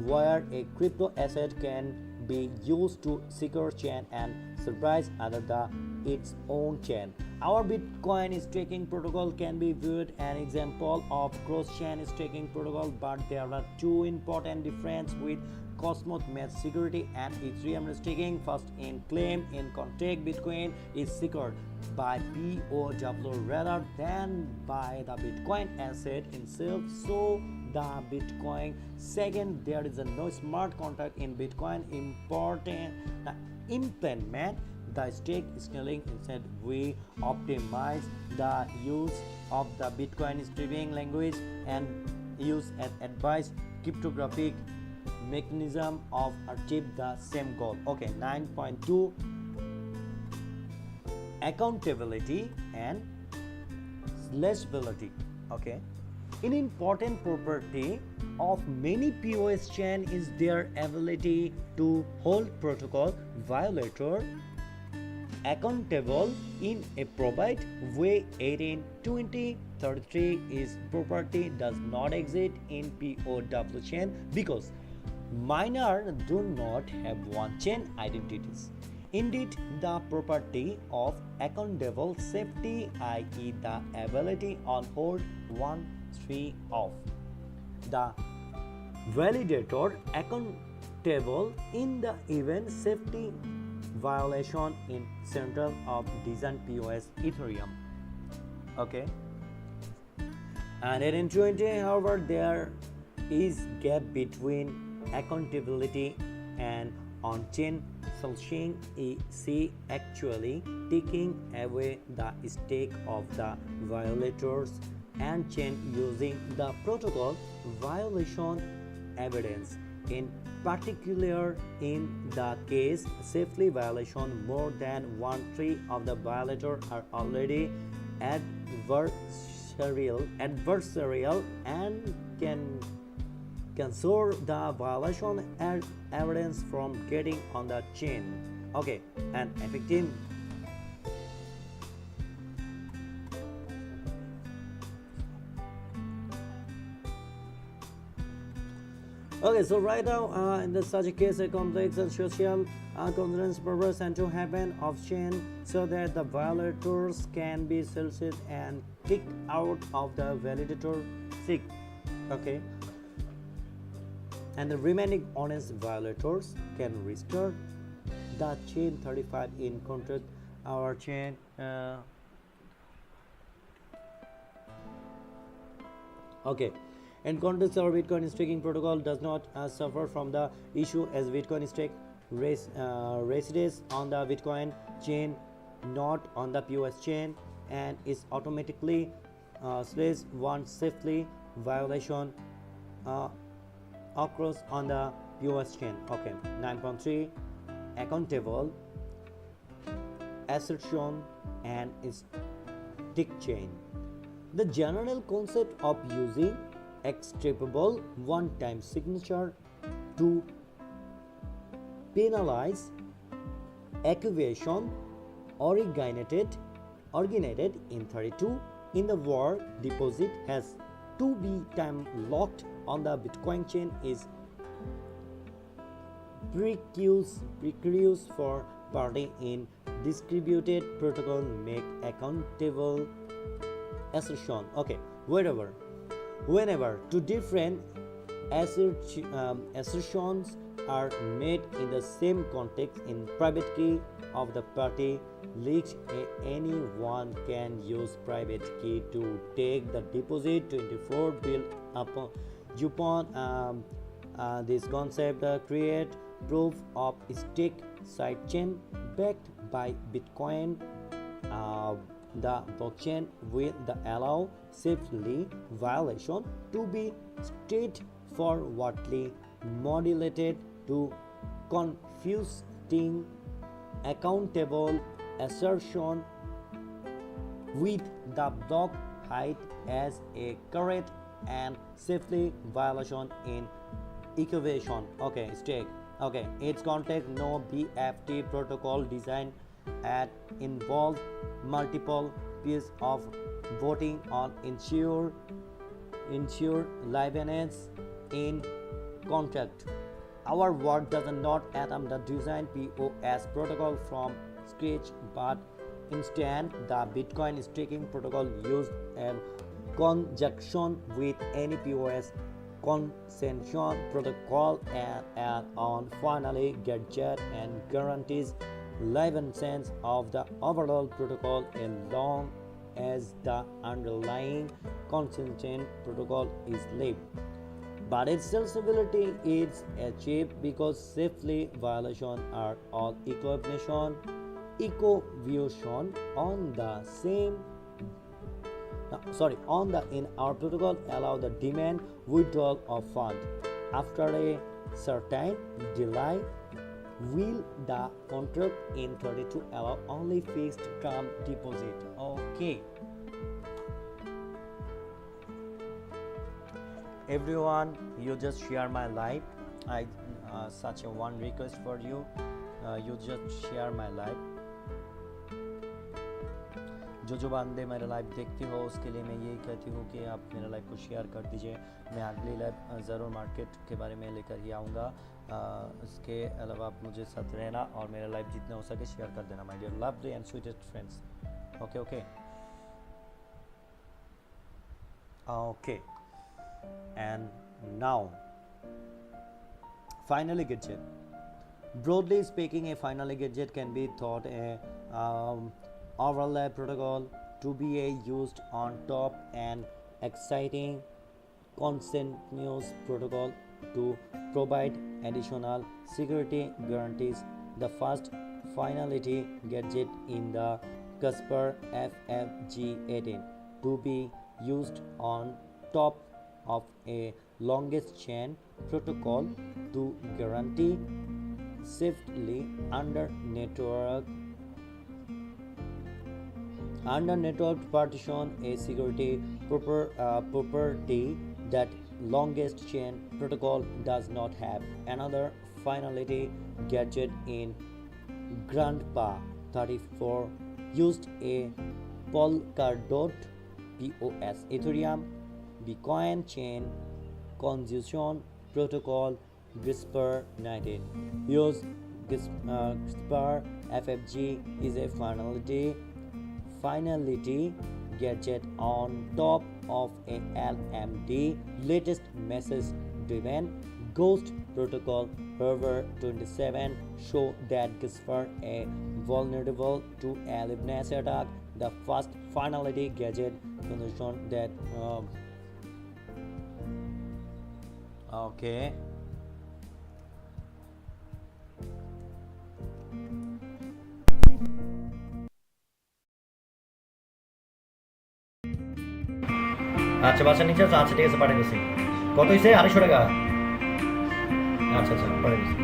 where a crypto asset can be used to secure chain and surprise other than its own chain. Our Bitcoin staking protocol can be viewed an example of cross-chain staking protocol, but there are two important differences with Cosmos Match security and Ethereum staking. First, in claim in contract, Bitcoin is secured by POW rather than by the Bitcoin asset itself. So the Bitcoin. Second, there is no smart contract in Bitcoin. Important the implement the stake scaling. Instead, we optimize the use of the Bitcoin streaming language and use an advanced cryptographic mechanism of achieve the same goal. Okay, 9.2 accountability and legibility. Okay, an important property of many POS chain is their ability to hold protocol violator accountable in a provide way. 18.20.33 is property does not exist in POW chain because miners do not have one chain identities. Indeed, the property of accountable safety, i.e. the ability on hold 1 3 of the validator accountable in the event safety violation in central of design POS Ethereum. Okay, and in 20, however, there is gap between accountability and on-chain solution is actually taking away the stake of the violators and chain using the protocol violation evidence. In particular, in the case safely violation, more than 1/3 of the violators are already adversarial and can censor the violation and evidence from getting on the chain. Okay, and effective. Okay, so right now in such a case, a complex and social confidence purpose and to happen off chain so that the violators can be selected and kicked out of the validator SIG. Okay, and the remaining honest violators can restart the chain 35 in contract our chain. Okay, in contrast, our Bitcoin staking protocol does not suffer from the issue as Bitcoin stake resides on the Bitcoin chain not on the POS chain and is automatically slash one safely violation uh, occurs on the POS chain. Okay, 9.3 accountable assertion and stick chain. The general concept of using extrapolable one-time signature to penalize activation originated in 32 in the war deposit has to be time locked on the Bitcoin chain is precarious for party in distributed protocol make accountable assertion. Okay, whenever two different assertions are made in the same context in private key of the party leaks, anyone can use private key to take the deposit 24 build upon this concept create proof of stake sidechain backed by Bitcoin. The blockchain will allow safely violation to be straightforwardly modulated to confusing accountable assertion with the block height as a correct and safely violation in equation. Okay, stake. Okay, its context no BFT protocol design at involve multiple pieces of voting on ensure liveness in contract. Our work does not attempt the design POS protocol from scratch, but instead the Bitcoin staking protocol used in conjunction with any POS consensus protocol and on finally gadget and guarantees liveness of the overall protocol as long as the underlying consensus protocol is live. But its sensibility is achieved because safely violations are all equation on the same on the in our protocol allow the demand withdrawal of fund after a certain delay. Will the contract in 32 allow only fixed term deposit? Okay, everyone, you just share my live. I such a one request for you, you just share my live. जो बंदे मेरा live देखते हो उसके लिए मैं यही कहती हूँ कि आप मेरा लाइव को शेयर कर दीजिए। मैं अगली लाइव ज़रूर मार्केट के बारे में लेकर ही आऊँगा। इसके अलावा आप मुझे साथ रहना और मेरा लाइव जितना हो सके शेयर कर देना my dear lovely and sweetest friends. Okay okay okay and now finally gadget. Broadly speaking, a finally gadget can be thought a overlay protocol to be used on top an exciting consensus protocol to provide additional security guarantees. The first finality gadget in the Casper FFG18 to be used on top of a longest chain protocol to guarantee safely under network partition a security property that longest chain protocol does not have. Another finality gadget in Grandpa 34 used a Polkadot POS Ethereum Bitcoin chain consensus protocol Whisper 19 use Whisper FFG is a finality gadget on top of a LMD latest message driven ghost protocol. However, 27 show that Whisper a vulnerable to a liveness attack. The first finality gadget condition that okay আচ্ছা বাসার নিচে আছে, আচ্ছা ঠিক আছে পাঠিয়ে দিচ্ছি। কত হয়েছে? 250 টাকা। আচ্ছা আচ্ছা পাঠিয়ে দিচ্ছি।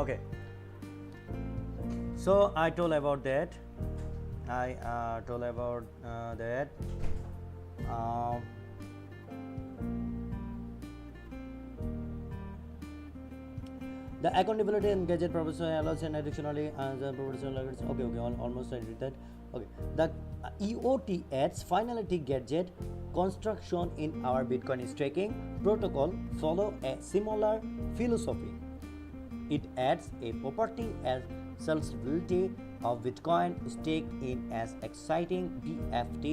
Okay, so I told about that. I told about that. Um, the accountability and gadget professional allows and additionally the professional okay, almost I did that. Okay, the EOT adds finality gadget construction in our Bitcoin staking protocol follow a similar philosophy. It adds a property as sellability of Bitcoin stake in as exciting BFT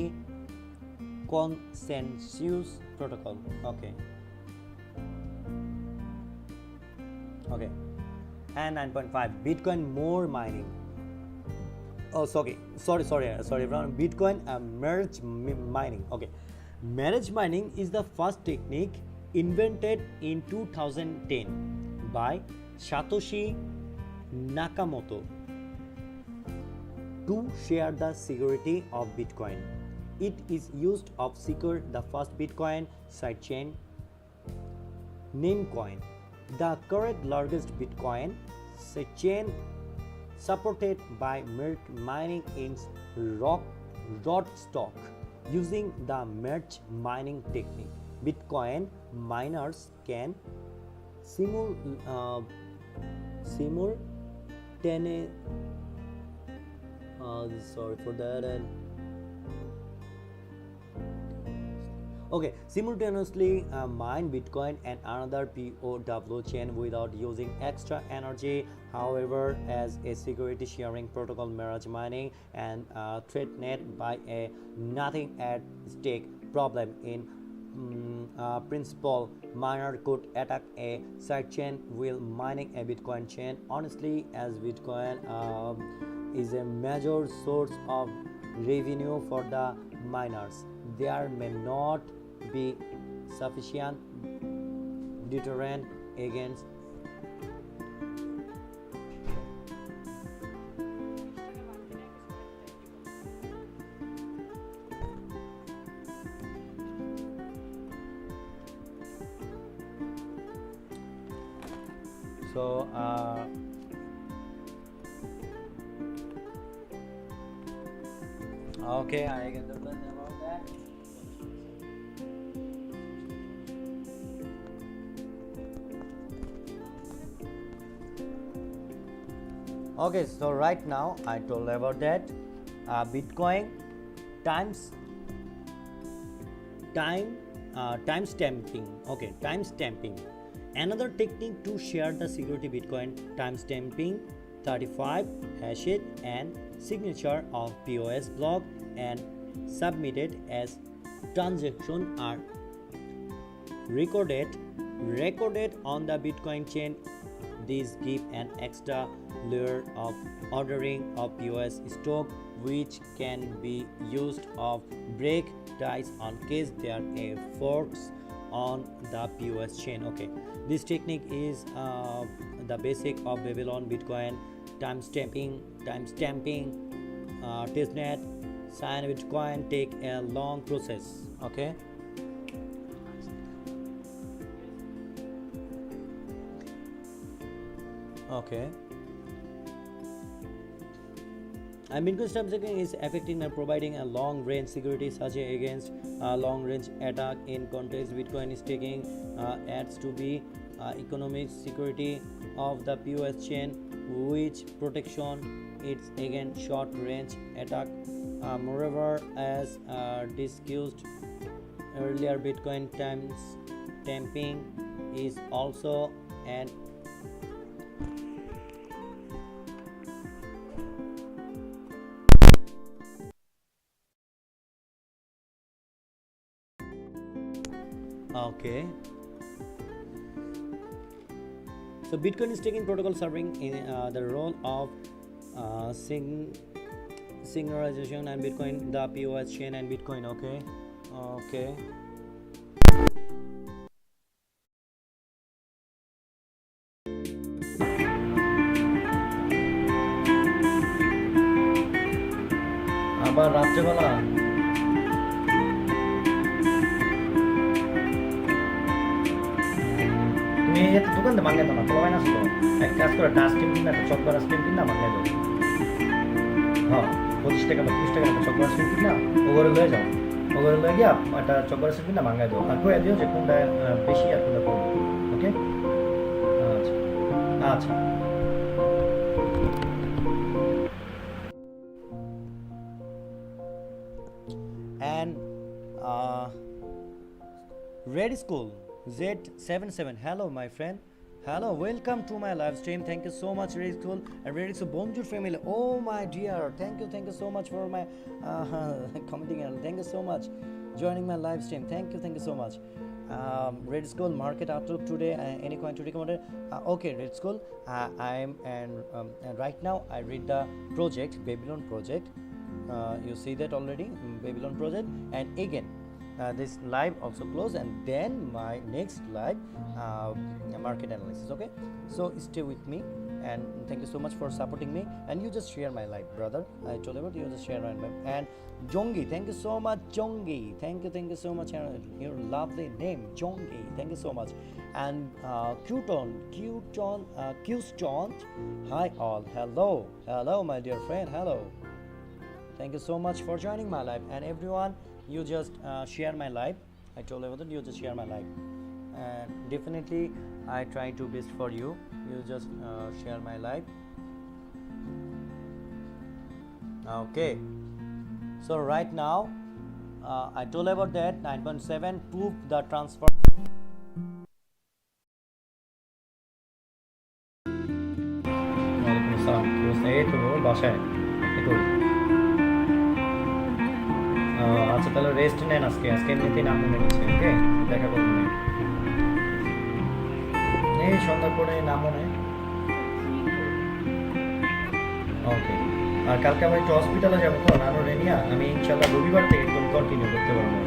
consensus protocol. Okay. Okay. And 9.5 Bitcoin more mining. Oh, sorry, everyone. Bitcoin merge mining. Okay. Merge mining is the first technique invented in 2010 by Satoshi Nakamoto to share the security of Bitcoin. It is used to secure the first Bitcoin sidechain Namecoin, the current largest Bitcoin sidechain supported by mining in Rootstock using the merge mining technique. Bitcoin miners can simultaneously sorry for that and okay, simultaneously mine Bitcoin and another POW chain without using extra energy. However, as a security sharing protocol, merge mining and threatened by a nothing at stake problem in principle, miner could attack a sidechain while mining a Bitcoin chain. Honestly, as Bitcoin is a major source of revenue for the miners, there may not be sufficient deterrent against so okay, I get the about that. Okay, so right now I told about that Bitcoin times time stamping. Okay, time stamping. Another technique to share the security Bitcoin time stamping 35 hashed and signature of POS block and submitted as transaction are recorded on the Bitcoin chain. These give an extra layer of ordering of POS stock which can be used of break ties on case there are forks on the POS chain. Okay, this technique is the basic of Babylon Bitcoin timestamping testnet sign Bitcoin take a long process. Okay. Okay. And Bitcoin stacking is effective in providing a long-range security such against long-range attack. In context, Bitcoin staking adds to be economic security of the POS chain, which protection it's against short-range attack. Moreover, as discussed earlier, Bitcoin times tamping is also an okay. So Bitcoin is taking protocol serving in the role of synchronization and Bitcoin, the POS chain and Bitcoin. Okay, okay. আবার রাত্রেবেলা তুমি এই একটা দোকান ভাঙাই দাও না, পোলাবাই না তো এক কাজ করে একটা আইসক্রিম কিনা, একটা চকবার আইসক্রিম কিনা ভাঙাই দাও। হ্যাঁ, 25 টাকা বা 30 টাকা একটা চকবার আইসক্রিম কিনা ও ঘরে লয়ে যাও, ও ঘরে লয়ে গিয়া একটা চকবার আইসক্রিম কিনা ভাঙাই দাও, আর কয়ে দিও যে কোনটা বেশি আর কোনটা কম। ওকে, আচ্ছা আচ্ছা। And Red School Z77, hello my friend, hello, welcome to my live stream. Thank you so much Red School. And Red School, bonjour family, oh my dear, thank you so much for my commenting, and thank you so much joining my live stream. Thank you so much. Red School market outlook today, any coin to recommend? Okay Red School, I'm and right now I read the project, Babylon project. You see that already, Babylon project. And again this live also close, and then my next live market analysis. Okay, so stay with me, and thank you so much for supporting me. And you just share my live, brother, I told you about, you just share my live. And Jongi, thank you so much Jongi, thank you so much, your lovely name Jongi, thank you so much. And Qston, hi all, hello my dear friend, hello. Thank you so much for joining my live. And everyone, you just share my live, I told you that, you just share my live, and definitely I try to best for you, you just share my live. Okay, so right now I told you about that 9.7 prove the transfer. ওয়ালাইকুম আসসালাম, কি অবস্থা? এই তো বাসায় একটু। আচ্ছা তাহলে রেস্ট নেন আজকে, এমনিতেই নাম মনে নিচ্ছে। ওকে, দেখা করবো না এই সন্ধ্যার পরে নাম মনে। ওকে, আর কালকে আমি একটু হসপিটালে যাবো তো নানো রেনিয়া, আমি ইনশাল্লাহ রবিবার থেকে একদম কন্টিনিউ করতে পারবো।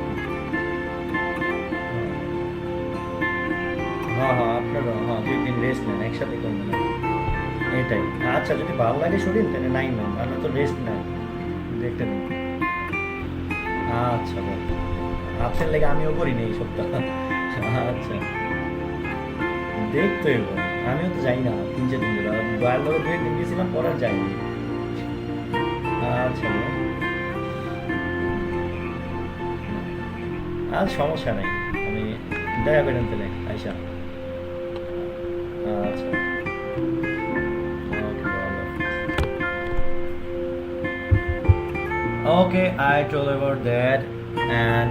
হ্যাঁ হ্যাঁ, আপনারও হ্যাঁ 2 দিন রেস্ট নেন, একসাথে করবেন এটাই। আচ্ছা, যদি ভালো লাগে শরীর তাহলে নাই নেন, আর তো রেস্ট নেন দেখতে দিন। আচ্ছা বল, আপনার লেগে আমিও করি না এই সপ্তাহ। আচ্ছা, দেখতে হইব, আমিও তো যাই না 3-4 দিন ধরে, দয়াল লোক 2 দিন গেছিলাম, পরে আর যাইনি। আচ্ছা আর সমস্যা নাই, আমি দেখা করেন তাহলে আইসা। আচ্ছা okay, I told about that. And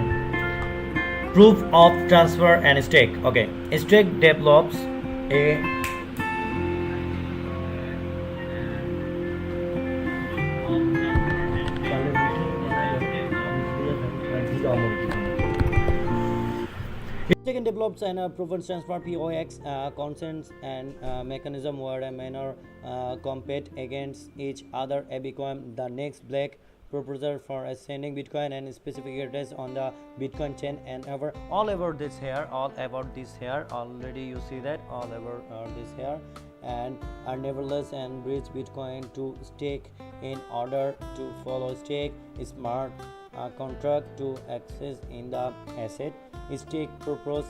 proof of transfer and stake. Okay, stake develops a Stake develops and proven transfer POX consents and mechanism where a manner compete against each other. A Bitcoin, the next black proposal for sending Bitcoin and specific address on the Bitcoin chain, and all about this here, already you see that all over this here, and are nevertheless and bridge Bitcoin to stake in order to follow stake smart contract to access in the asset. Stake propose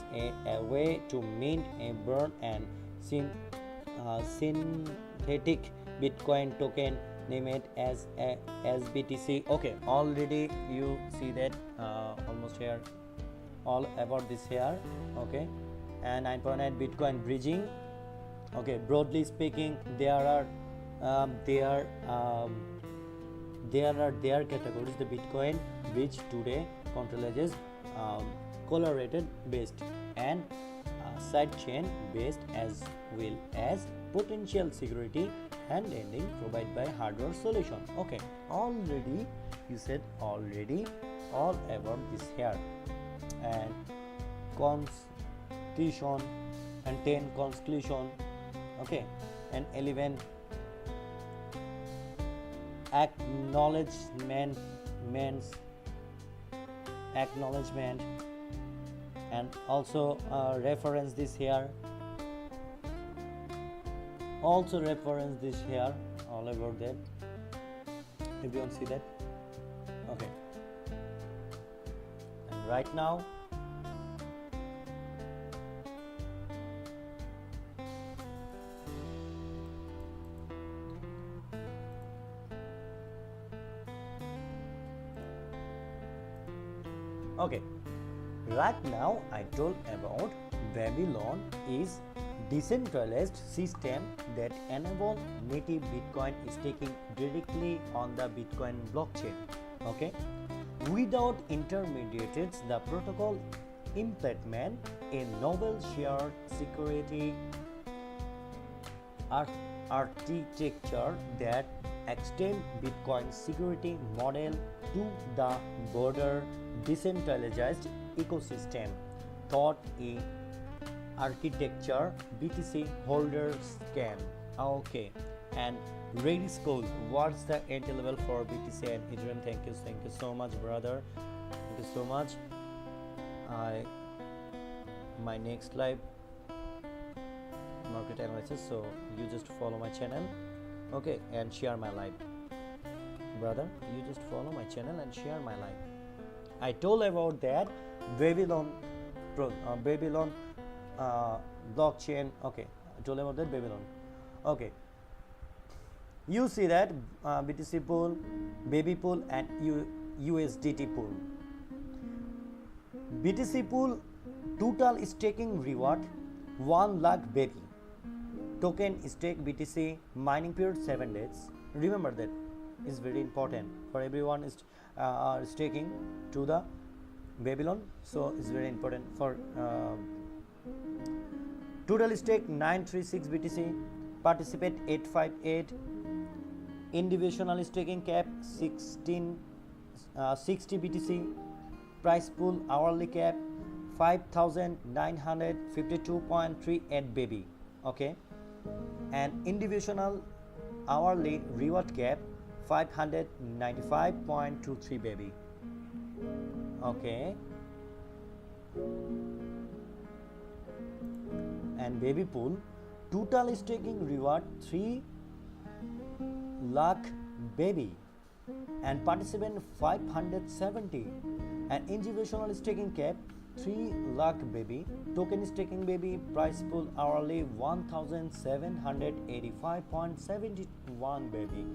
a way to mint a burn and synthetic Bitcoin token, name it as SBTC. Okay, already you see that almost here, all about this here. Okay, and 9.8 Bitcoin bridging. Okay, broadly speaking, there are categories. The Bitcoin bridge today controls collaborated based and sidechain based, as well as potential security and lending provided by hardware solution. Okay, already you said already all about this here, and constitution and 10 constitution. Okay, and 11 acknowledgement, and also reference this here, all about that. Everyone see that Okay, and right now okay, right now I told about Babylon is decentralized system that enable native Bitcoin staking directly on the Bitcoin blockchain. Okay, without intermediaries, the protocol implement a novel shared security architecture that extend Bitcoin security model to the broader decentralized ecosystem. Thought a architecture BTC holders can. Okay, and ready school. What's the entry level for BTC and Ethereum? Thank you so much, brother. Thank you so much. My next live market analysis, so you just follow my channel, okay, and share my live, brother. You just follow my channel and share my live. I told about that Babylon blockchain. Okay, I told about that Babylon. Okay, you see that BTC pool, baby pool, and USDT pool. BTC pool total staking reward 1 lakh baby. Token stake BTC mining period 7 days. Remember that is very important for everyone is staking to the Babylon, so it's very important for total stake 936 BTC, participate 858, individual staking cap 60 BTC, price pool hourly cap 5,952.38 baby. Okay, and individual hourly reward cap 595.23 baby. Okay, and baby pool total staking reward 3 lakh baby, and participant 570, and individual staking cap 3 lakh baby, token staking baby, price pool hourly 1785.71 baby,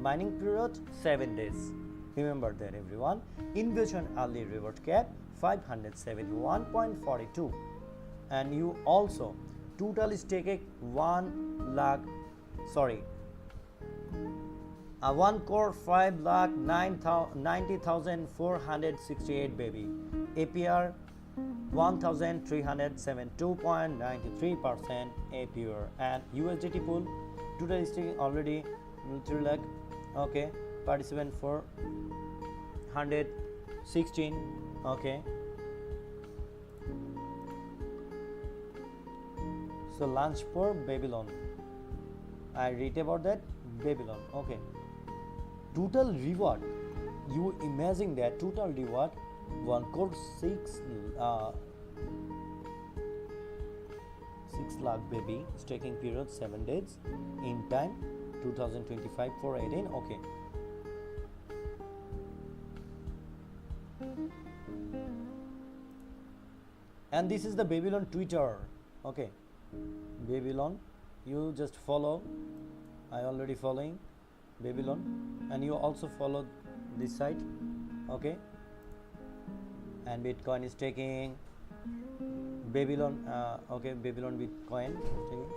mining period 7 days. Remember that everyone. Invasion early reward cap 571.42, and you also total stake 1 crore 5 lakh 90,468 baby, APR 1372.93% APR, and USDT pool total stake already 3 lakh. Okay, participant for 116. Okay, so launch for Babylon, I read about that Babylon. Okay, total reward, you imagine that total reward 1 crore 6 lakh baby, staking period 7 days, in time 2025 for 18. Okay, and this is the Babylon Twitter. Okay, Babylon, you just follow, I already following Babylon, and you also follow this site. Okay, and Bitcoin is taking Babylon. Okay, Babylon Bitcoin taking.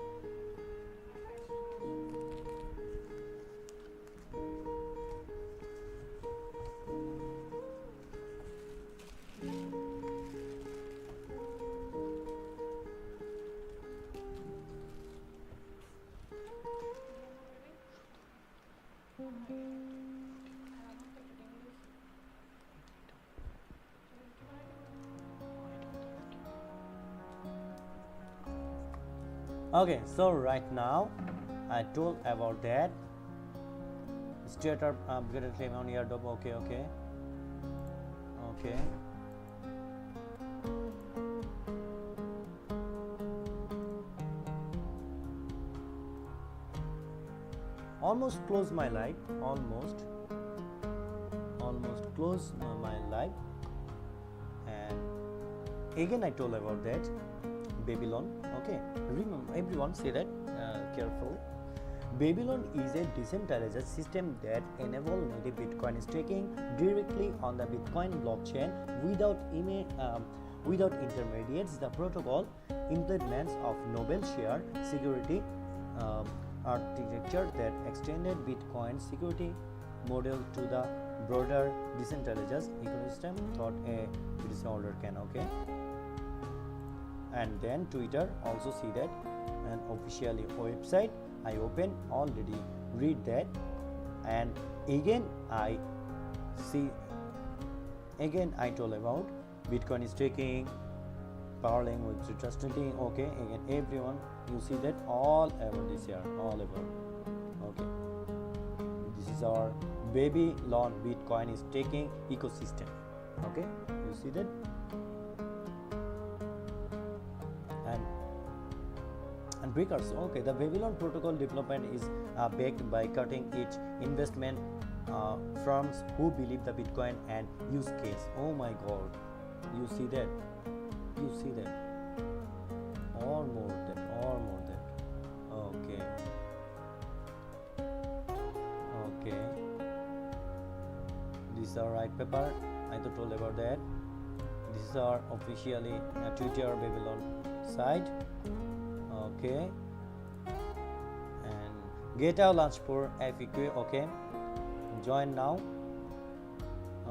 Okay, so right now I told about that startup upgraded claim on Airdrop. Okay, almost close my live, almost close my live, and again I told about that Babylon. Okay, remember everyone, say that careful. Babylon is a decentralized system that enables native Bitcoin staking directly on the Bitcoin blockchain without intermediates. The protocol implements of novel share security architecture that extended Bitcoin security model to the broader decentralized ecosystem thought a British holder can. Okay, and then Twitter also see that, and officially website I open already read that, and again I told about Bitcoin staking, parlaying with trusting. Okay, again everyone you see that all over this year, all over. Okay, this is our Babylon Bitcoin staking ecosystem. Okay, you see that, and breakers. Okay, the Babylon protocol development is backed by cutting edge investment firms who believe the Bitcoin and use case. Oh my God, you see that, or more that. Okay, this is our white paper. I told about that. This is our officially Twitter Babylon site. Okay, and get our launch for FAQ. Okay, join now.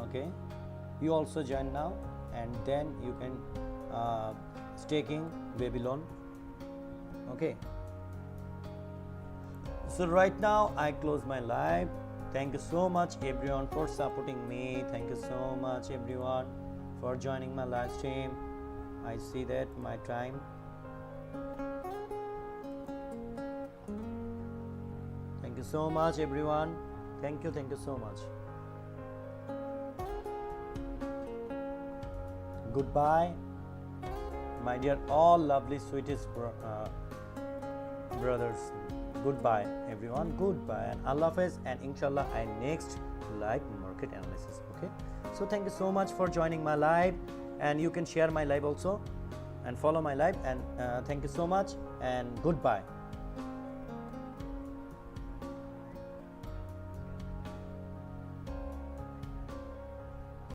Okay, you also join now, and then you can staking Babylon. Okay, so right now I close my live. Thank you so much everyone for supporting me. Thank you so much everyone for joining my live stream. I see that my time. Thank you so much everyone. Thank you so much. Goodbye my dear all lovely sweetest brothers. Goodbye everyone, goodbye, and Allah Hafiz, and inshallah I next live market analysis. Okay, so thank you so much for joining my live, and you can share my live also and follow my live, and thank you so much and goodbye.